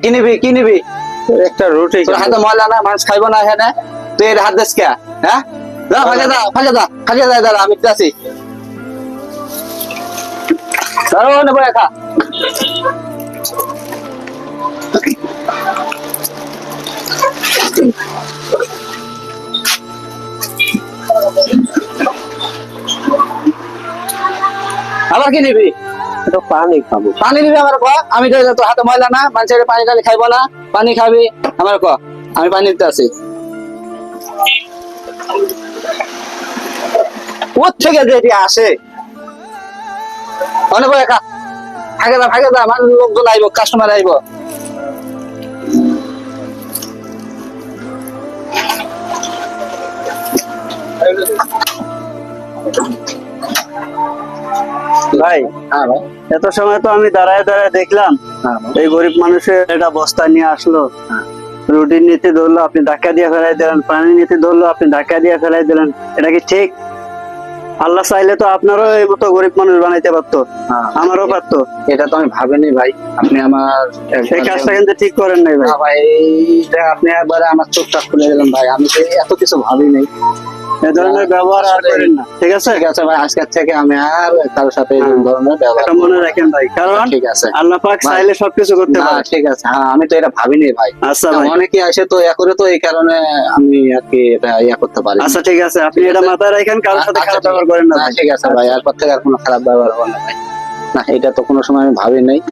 কি নিবি কি নিবি? একটা রুটি তোর হাতে ময়লা না, মানুষ খাইবো না এখানে, তুই এর হাত দিস কে? হ্যাঁ, যা ভাগে দা, ভাগে দা, ভাগে দা, দাঁড়া আমি আছি। দাঁড়াও, নেবো একা। আবার কি নিবি? একটু পানি খাবো। পানি নিবি আমার ক? আমি তো তোর হাতে ময়লা না, মানুষের পানি টানি খাইবো না, পানি খাবি আমার ক? আমি পানি দিতে আছি। কোথেকে যে এটি আসে? অনেক একা ভাগে দা মানুষ লোকজন আইব, কাস্টমার আইব। ভাই হ্যাঁ ভাই, এত সময় তো আমি দাঁড়ায় দাঁড়ায় দেখলাম হ্যাঁ ভাই। এই গরিব মানুষের একটা বস্তা নিয়ে আসলো, রুটির নীতি ধরলো, আপনি ধাক্কা দিয়ে ফেলাই দিলেন, পানি নীতি ধরলো, আপনি ধাক্কা দিয়ে ফেলাই দিলেন। এটা কি ঠিক? আল্লাহ চাইলে তো আপনারও এই মতো গরিব মানুষ বানাইতে পারতো, হ্যাঁ। আমারও পারতো। এটা তো আমি ভাবিনি ভাই, আপনি আমার সেই কাজটা কিন্তু ঠিক করেন নাই ভাই। না ভাই, এইটা আপনি একবারে আমার চোখটা খুলে দিলেন ভাই, আমি তো এত কিছু ভাবিনি। এই ধরনের ব্যবহার আর করেন না, ঠিক আছে? ঠিক আছে ভাই, আজকের থেকে আমি আর কারোর সাথে এই হ্যাঁ। ধরনের ব্যবহার এটা মনে রাখেন ভাই, কারণ ঠিক আছে আল্লাহ পাক ভাই। চাইলে সবকিছু করতে না পারে। ঠিক আছে, হ্যাঁ আমি তো এটা ভাবিনি ভাই। আচ্ছা ভাই, অনেকে আসে তো ইয়া করে, তো এই কারণে আমি আর কি এটা ইয়া করতে পারি। আচ্ছা ঠিক আছে, আপনি এটা মাথায় রাখেন, কারোর সাথে খারাপ ব্যবহার করেন না ভাই। ঠিক আছে ভাই, এরপর থেকে আর কোনো খারাপ ব্যবহার হবে না ভাই। না, এটা তো কোনো সময় আমি ভাবি নাই।